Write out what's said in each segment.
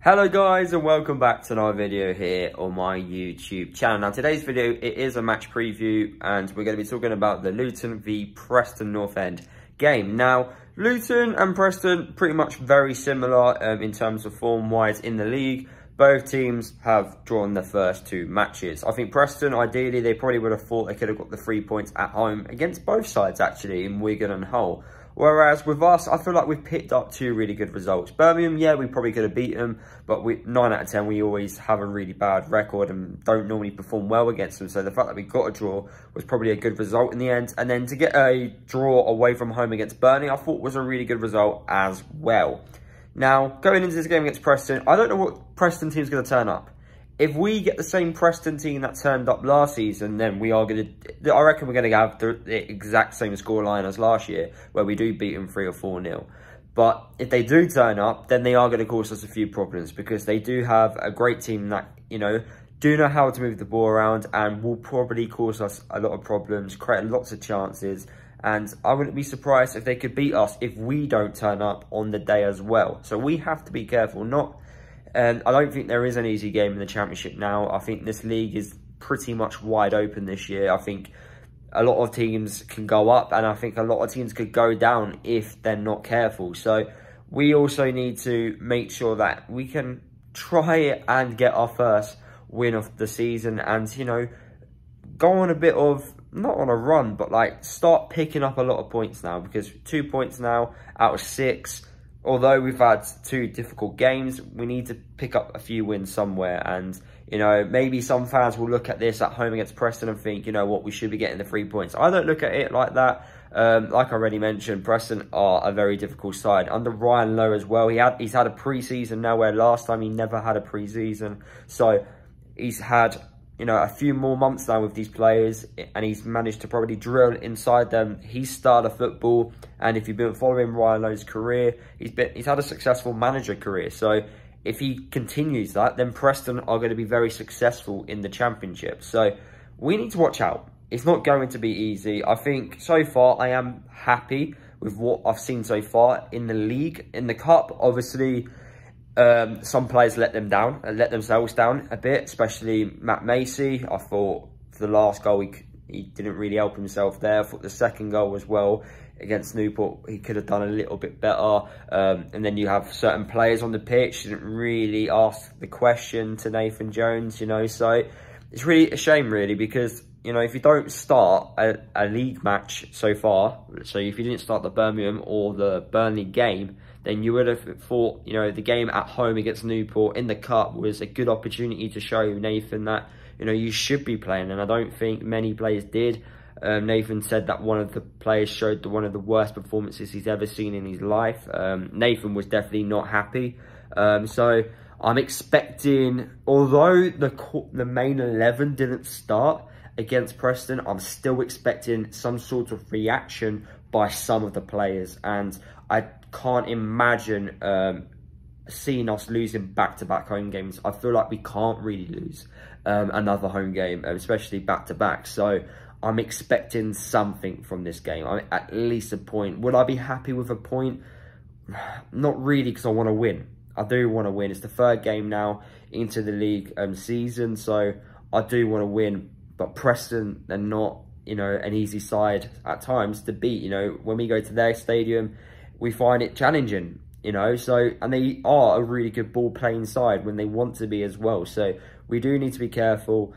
Hello guys and welcome back to another video here on my YouTube channel. Now today's video, it is a match preview and we're going to be talking about the Luton v Preston North End game. Now Luton and Preston pretty much very similar in terms of form wise in the league. Both teams have drawn their first two matches. I think Preston, ideally, they probably would have thought they could have got the 3 points at home against both sides actually in Wigan and Hull. Whereas with us, I feel like we've picked up two really good results. Birmingham, yeah, we probably could have beat them, but 9 out of 10, we always have a really bad record and don't normally perform well against them. So the fact that we got a draw was probably a good result in the end. And then to get a draw away from home against Burnley, I thought was a really good result as well. Now, going into this game against Preston, I don't know what Preston team's going to turn up. If we get the same Preston team that turned up last season, then we are going to... I reckon we're going to have the exact same scoreline as last year, where we do beat them 3 or 4-0. But if they do turn up, then they are going to cause us a few problems, because they do have a great team that, you know, do know how to move the ball around and will probably cause us a lot of problems, create lots of chances. And I wouldn't be surprised if they could beat us if we don't turn up on the day as well. So we have to be careful. I don't think there is an easy game in the Championship now. I think this league is pretty much wide open this year. I think a lot of teams can go up and I think a lot of teams could go down if they're not careful. So we also need to make sure that we can try and get our first win of the season and, you know, go on a bit of, not on a run, but like start picking up a lot of points now, because 2 points now out of 6. Although we've had 2 difficult games, we need to pick up a few wins somewhere. And, you know, maybe some fans will look at this at home against Preston and think, you know what, we should be getting the 3 points. I don't look at it like that. Like I already mentioned, Preston are a very difficult side. Under Ryan Lowe as well, he's had a pre-season now, where last time he never had a pre-season. So he's had, you know, a few more months now with these players, and he's managed to probably drill inside them his style of football. And if you've been following Ryan Lowe's career, he's had a successful manager career. So if he continues that, then Preston are going to be very successful in the Championship. So we need to watch out. It's not going to be easy. I think so far I am happy with what I've seen so far in the league. In the Cup, obviously, some players let themselves down a bit, especially Matt Macy. I thought for the last goal, he didn't really help himself there. I thought the second goal as well against Newport, he could have done a little bit better. And then you have certain players on the pitch who didn't really ask the question to Nathan Jones, you know. So it's really a shame, really, because, you know, if you don't start a league match so far, so if you didn't start the Birmingham or the Burnley game, then you would have thought, you know, the game at home against Newport in the Cup was a good opportunity to show Nathan that, you know, you should be playing. And I don't think many players did. Nathan said that one of the players showed one of the worst performances he's ever seen in his life. Nathan was definitely not happy. So I'm expecting, although the main 11 didn't start against Preston, I'm still expecting some sort of reaction by some of the players. And I can't imagine seeing us losing back-to-back home games. I feel like we can't really lose another home game, especially back-to-back. So I'm expecting something from this game. At least a point. Would I be happy with a point? Not really, because I want to win. I do want to win. It's the 3rd game now into the league season, so I do want to win. But Preston, they're not, you know, an easy side at times to beat. You know, when we go to their stadium, we find it challenging, you know. So, and they are a really good ball playing side when they want to be as well. So we do need to be careful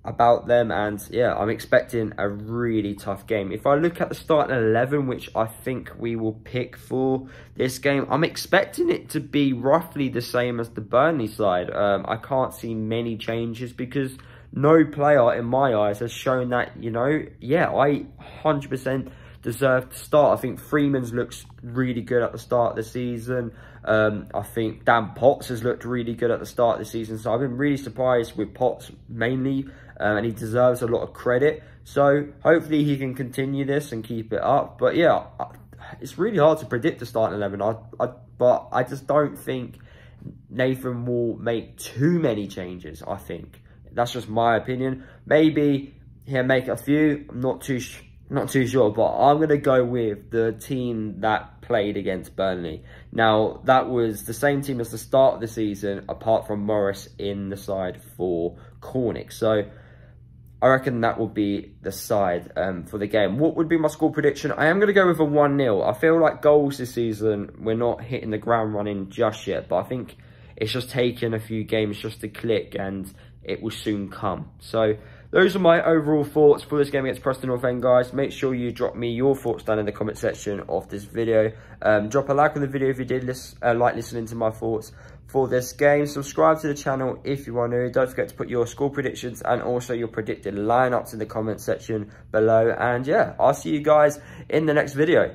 about them. And yeah, I'm expecting a really tough game. If I look at the starting 11, which I think we will pick for this game, I'm expecting it to be roughly the same as the Burnley side. I can't see many changes, because no player in my eyes has shown that, you know, yeah, I 100% deserve to start. I think Freeman's looks really good at the start of the season. I think Dan Potts has looked really good at the start of the season. So I've been really surprised with Potts mainly, and he deserves a lot of credit. So hopefully he can continue this and keep it up. But yeah, it's really hard to predict the starting 11. But I just don't think Nathan will make too many changes, I think. That's just my opinion. Maybe he'll make a few. I'm Not too sure, but I'm going to go with the team that played against Burnley. Now, that was the same team as the start of the season, apart from Morris in the side for Cornick. So, I reckon that will be the side for the game. What would be my score prediction? I am going to go with a 1-0. I feel like goals this season, we're not hitting the ground running just yet, but I think it's just taken a few games just to click, and it will soon come. So, those are my overall thoughts for this game against Preston North End, guys. Make sure you drop me your thoughts down in the comment section of this video. Drop a like on the video if you did like listening to my thoughts for this game. Subscribe to the channel if you are new. Don't forget to put your score predictions and also your predicted lineups in the comment section below. And yeah, I'll see you guys in the next video.